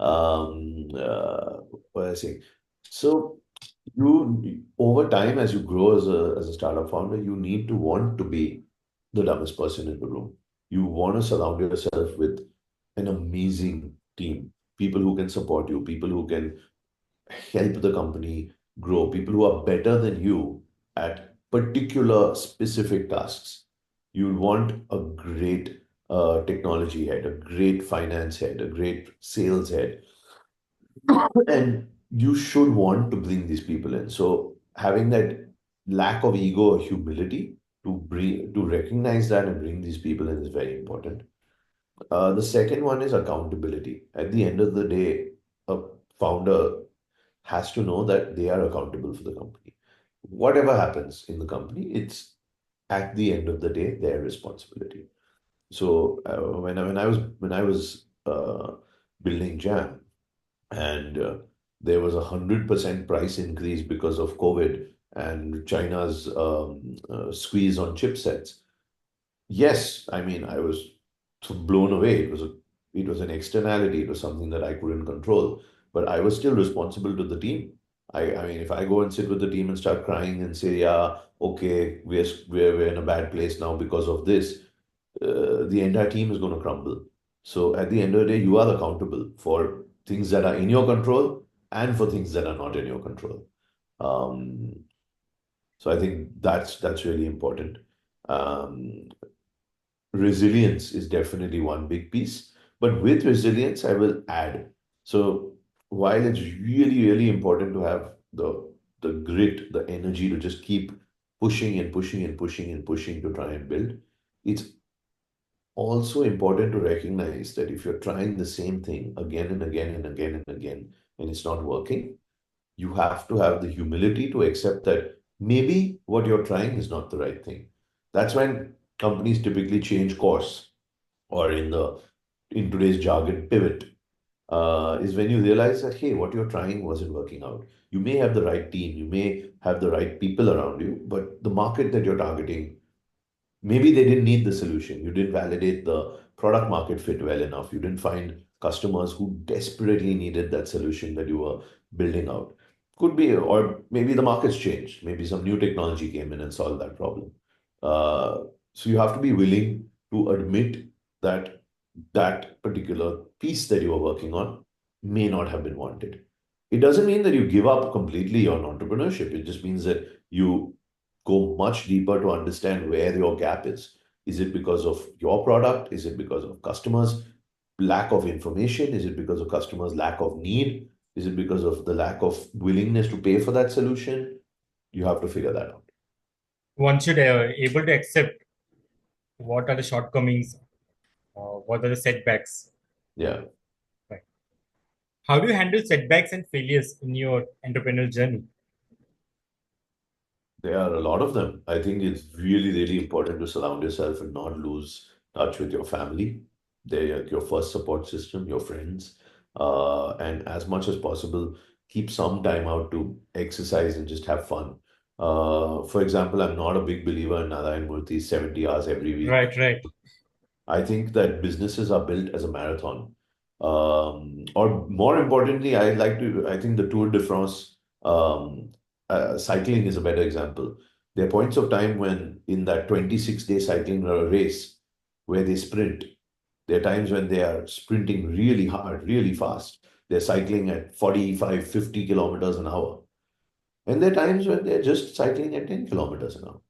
What was I saying? So you over time, as you grow as a startup founder, you need to want to be the dumbest person in the room. You want to surround yourself with an amazing team, people who can support you, people who can help the company grow, people who are better than you at particular specific tasks. You want a great technology head, a great finance head, a great sales head, and you should want to bring these people in. So having that lack of ego or humility to recognize that and bring these people in is very important. The second one is accountability. At the end of the day, a founder has to know that they are accountable for the company. Whatever happens in the company, it's at the end of the day their responsibility. So when I was building Jam, and there was 100% price increase because of COVID and China's squeeze on chipsets. Yes, I mean, I was blown away. It was an externality. It was something that I couldn't control, but I was still responsible to the team. I mean, if I go and sit with the team and start crying and say, "Yeah, okay, we're in a bad place now because of this," the entire team is going to crumble. So at the end of the day, you are accountable for things that are in your control and for things that are not in your control. Um, so I think that's really important. Um, Resilience is definitely one big piece, but with resilience, I will add. So while it's really, really important to have the grit, the energy to just keep pushing and pushing and pushing and pushing to try and build, it's also important to recognize that if you're trying the same thing again and again and again and again, and it's not working, you have to have the humility to accept that maybe what you're trying is not the right thing. That's when companies typically change course, or in today's jargon, pivot. Is when you realize that, hey, what you're trying wasn't working out. You may have the right team, you may have the right people around you, but the market that you're targeting, maybe they didn't need the solution. You didn't validate the product market fit well enough. You didn't find customers who desperately needed that solution that you were building out. Could be, or maybe the market's changed. Maybe some new technology came in and solved that problem. Uh, so you have to be willing to admit that that particular piece that you are working on may not have been wanted. It doesn't mean that you give up completely on entrepreneurship. It just means that you go much deeper to understand where your gap is. Is it because of your product? Is it because of customers' lack of information? Is it because of customers' lack of need? Is it because of the lack of willingness to pay for that solution? You have to figure that out. One should able to accept what are the shortcomings, what are the setbacks. Yeah, Right. How do you handle setbacks and failures in your entrepreneurial journey? there are a lot of them. I think it's really, really important to surround yourself and not lose touch with your family. They're your first support system, your friends. And as much as possible, keep some time out to exercise and just have fun. For example, I'm not a big believer in Narayan Murthy's 70 hours every week. Right, right. I think that businesses are built as a marathon. Or more importantly, I think the Tour de France, cycling is a better example. There are points of time when in that 26-day cycling race where they sprint. There are times when they are sprinting really hard, really fast. They're cycling at 45, 50 kilometers an hour. And there are times when they're just cycling at 10 kilometers an hour.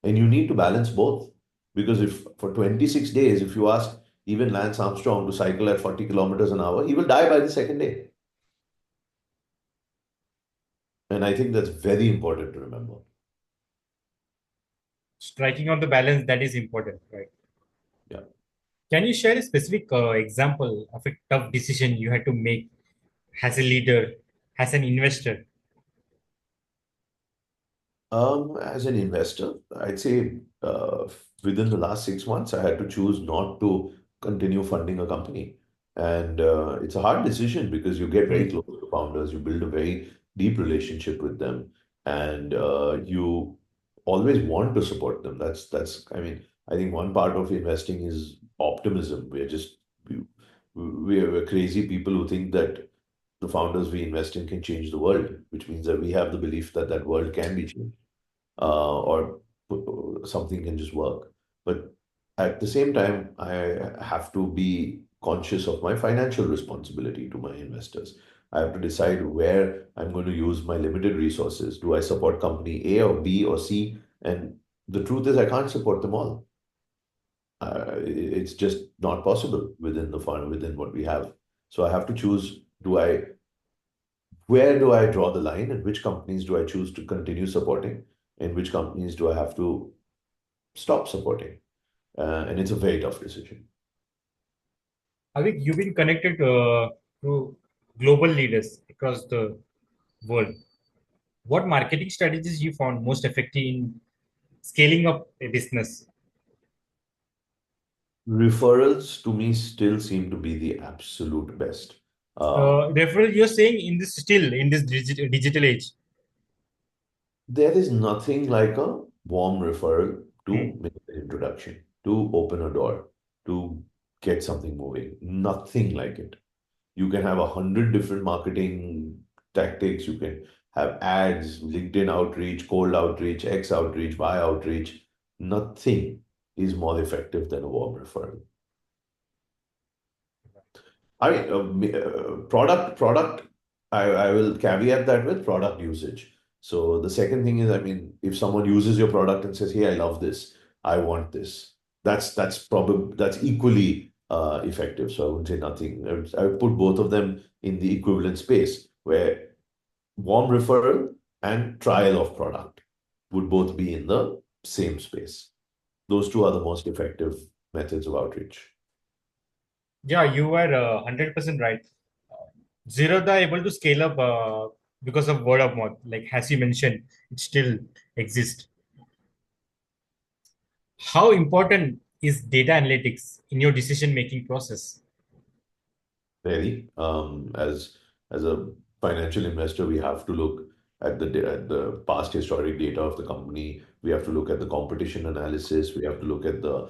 And you need to balance both. Because if for 26 days, if you ask even Lance Armstrong to cycle at 40 kilometers an hour, he will die by the second day. And I think that's very important to remember. Striking out the balance that is important, right? Yeah. Can you share a specific example of a tough decision you had to make as a leader, as an investor? As an investor, I'd say within the last 6 months, I had to choose not to continue funding a company. And it's a hard decision because you get very Hmm. close to founders, you build a very deep relationship with them, and you always want to support them. I mean, I think one part of investing is optimism. We we're crazy people who think that the founders we invest in can change the world, which means that we have the belief that that world can be changed, or something can just work. But at the same time, I have to be conscious of my financial responsibility to my investors. I have to decide where I'm going to use my limited resources. Do I support company A or B or C? And the truth is, I can't support them all. It's just not possible within the fund, within what we have. So I have to choose, where do I draw the line and which companies do I choose to continue supporting and which companies do I have to stop supporting? And it's a very tough decision. Avik, you've been connected to global leaders across the world. What marketing strategies you found most effective in scaling up a business? Referrals to me still seem to be the absolute best. Referral, you're saying in this still in this digital age. There is nothing like a warm referral Hmm. to make an introduction, to open a door, to get something moving. Nothing like it. You can have 100 different marketing tactics. You can have ads, LinkedIn outreach, cold outreach, X outreach, Y outreach. Nothing is more effective than a warm referral. I mean, product. I will caveat that with product usage. So the second thing is, I mean, if someone uses your product and says, "Hey, I love this. I want this," that's equally effective. So I wouldn't say nothing. I would put both of them in the equivalent space where warm referral and trial of product would both be in the same space. Those two are the most effective methods of outreach. Yeah, you were 100% right. Zerodha able to scale up because of word of mouth. Like as you mentioned, it still exists. How important is data analytics in your decision making process? Really. As a financial investor, we have to look at the past historic data of the company. We have to look at the competition analysis. We have to look at the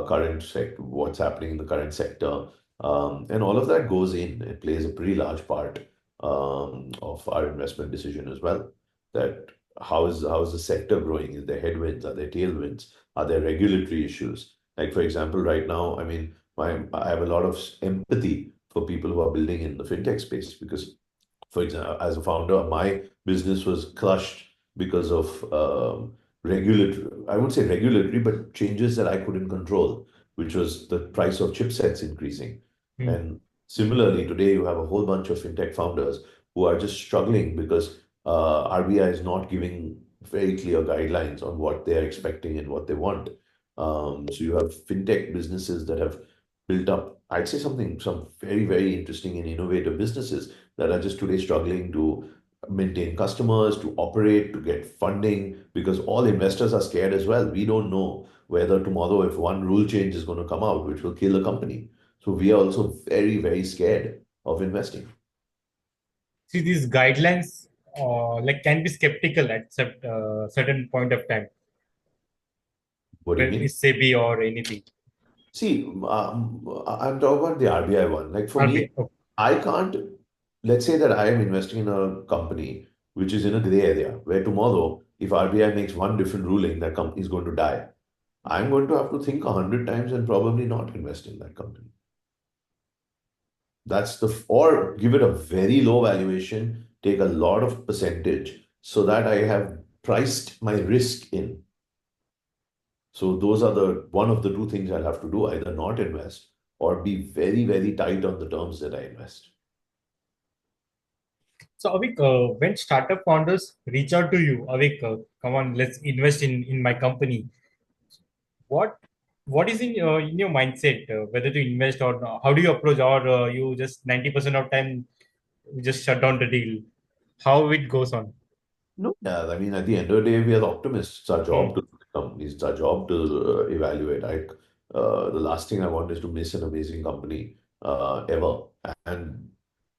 current sector, what's happening in the current sector, and all of that goes in. It plays a pretty large part of our investment decision as well. That how is the sector growing? Is there headwinds? Are there tailwinds? Are there regulatory issues? Like for example, right now, I mean, I have a lot of empathy for people who are building in the fintech space because, for example, as a founder, my business was crushed because of regulatory, I won't say regulatory, but changes that I couldn't control, which was the price of chipsets increasing. Hmm. And similarly, today you have a whole bunch of fintech founders who are just struggling because RBI is not giving very clear guidelines on what they're expecting and what they want. So you have fintech businesses that have built up, I'd say some very, very interesting and innovative businesses that are just today struggling to maintain customers, to operate, to get funding, because all investors are scared as well. We don't know whether tomorrow, if one rule change is going to come out, which will kill a company. So we are also very, very scared of investing. See, these guidelines like can be skeptical at certain point of time, What do you whether mean? it's SEBI or anything. See, I'm talking about the RBI one. Like for RBI. me, Okay. I can't, let's say that I am investing in a company which is in a gray area where tomorrow, if RBI makes one different ruling, that company is going to die. I'm going to have to think 100 times and probably not invest in that company. Or give it a very low valuation, take a lot of percentage so that I have priced my risk in. So those are the one of the two things I'll have to do, either not invest or be very, very tight on the terms that I invest. So Avik, when startup founders reach out to you, Avik, come on, let's invest in my company. What what is in your mindset whether to invest or not? How do you approach, or you just 90% of time you just shut down the deal? How it goes on? No, yeah, I mean, at the end of the day, we are optimists. It's our job Hmm. to look at companies. It's our job to evaluate. The last thing I want is to miss an amazing company ever. And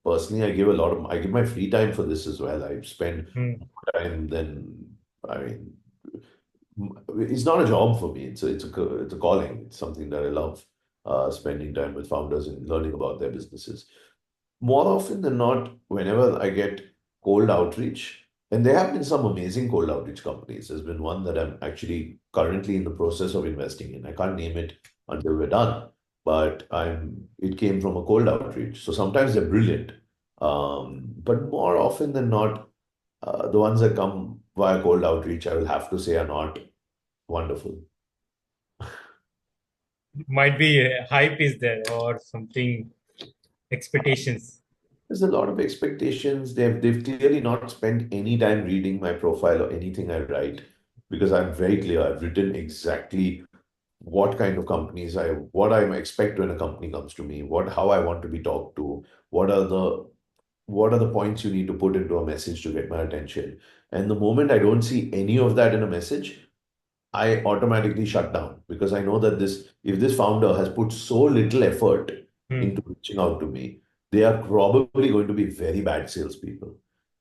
personally, I give my free time for this as well. I spend Hmm. more time than, I mean, it's not a job for me. It's a calling. It's something that I love. spending time with founders and learning about their businesses. More often than not, whenever I get cold outreach, and there have been some amazing cold outreach companies. There's been one that I'm actually currently in the process of investing in. I can't name it until we're done, but it came from a cold outreach. So sometimes they're brilliant. But more often than not, the ones that come via cold outreach, I will have to say, are not wonderful. Might be hype is there or something expectations. There's a lot of expectations. They've clearly not spent any time reading my profile or anything I write because I'm very clear. I've written exactly what kind of companies what I expect when a company comes to me, how I want to be talked to, what are the what are the points you need to put into a message to get my attention. And the moment I don't see any of that in a message, I automatically shut down because I know that if this founder has put so little effort Hmm. into reaching out to me, they are probably going to be very bad salespeople.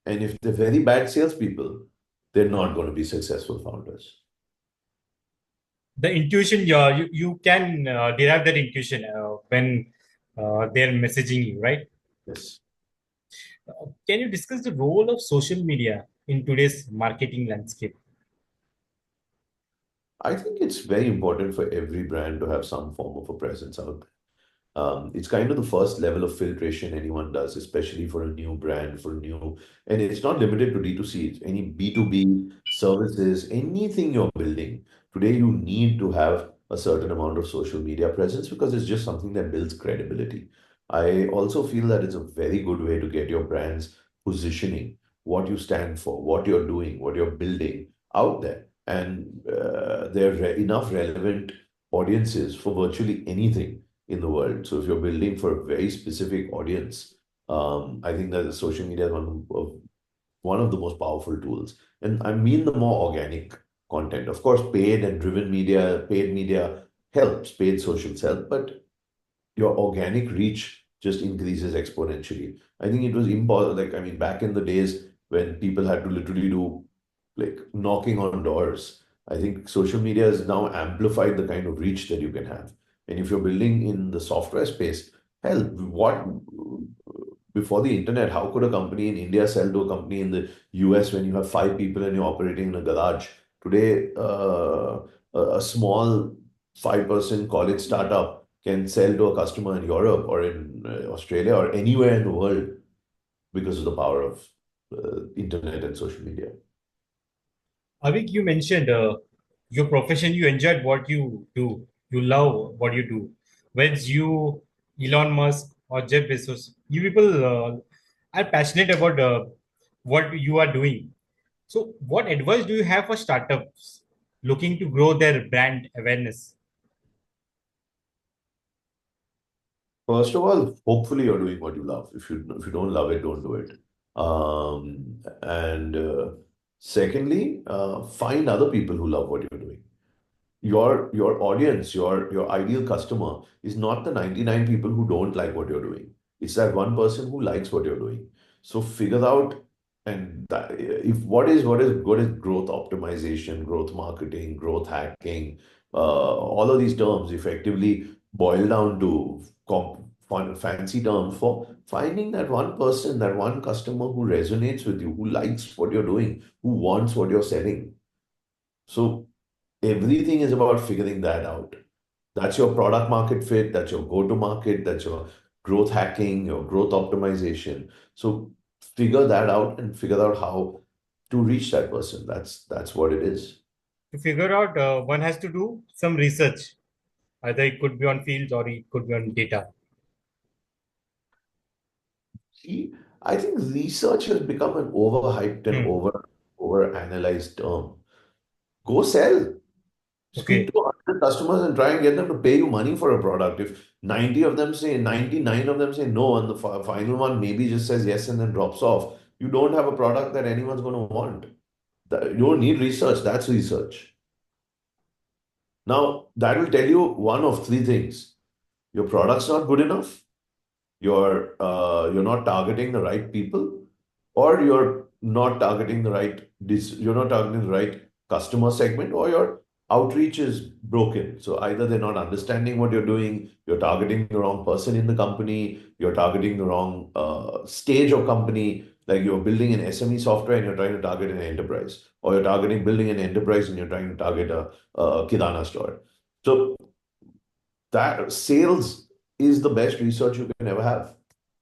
And if they're very bad salespeople, they're not going to be successful founders. The intuition, you can derive that intuition when they're messaging you, right? Yes. Can you discuss the role of social media in today's marketing landscape? I think it's very important for every brand to have some form of a presence out there. It's kind of the first level of filtration anyone does, especially for a new brand, and it's not limited to D2C, it's any B2B services, anything you're building. Today, you need to have a certain amount of social media presence because it's just something that builds credibility. I also feel that it's a very good way to get your brand's positioning, what you stand for, what you're doing, what you're building out there. And there are enough relevant audiences for virtually anything in the world. So if you're building for a very specific audience, I think that the social media is one of the most powerful tools. And I mean the more organic content. Of course, paid media helps, paid socials help, but your organic reach just increases exponentially. I think it was impossible. Like, I mean, back in the days when people had to literally do like knocking on doors, I think social media has now amplified the kind of reach that you can have. And if you're building in the software space, hell, what before the internet, how could a company in India sell to a company in the US when you have five people and you're operating in a garage? Today, a small 5% college startup can sell to a customer in Europe or in Australia or anywhere in the world because of the power of internet and social media. Avik, you mentioned your profession, you enjoyed what you do, you love what you do. Whether it's you, Elon Musk, or Jeff Bezos, you people are passionate about what you are doing. So, what advice do you have for startups looking to grow their brand awareness? First of all, hopefully you're doing what you love. If you don't love it, don't do it. And secondly, find other people who love what you're doing. Your audience, your ideal customer is not the 99 people who don't like what you're doing. It's that one person who likes what you're doing. So figure out and that, if what is growth optimization, growth marketing, growth hacking, all of these terms effectively boil down to fancy terms for finding that one person, that one customer who resonates with you, who likes what you're doing, who wants what you're selling. So everything is about figuring that out. That's your product market fit, that's your go to market, that's your growth hacking, your growth optimization. So figure that out and figure out how to reach that person. That's what it is. To figure out, one has to do some research. Either it could be on fields or it could be on data. See, I think research has become an overhyped and Hmm. over analyzed term. Go sell. Speak Okay. to 100 customers and try and get them to pay you money for a product. If 90 of them say, 99 of them say no, and the final one maybe just says yes and then drops off, you don't have a product that anyone's going to want. You don't need research, that's research. Now, that will tell you one of three things. Your product's not good enough, you're not targeting the right people, or you're not targeting the right customer segment, or you're outreach is broken. So either they're not understanding what you're doing, you're targeting the wrong person in the company, you're targeting the wrong stage of company. Like you're building an SME software and you're trying to target an enterprise, or you're targeting building an enterprise and you're trying to target a Kirana store. So that sales is the best research you can ever have.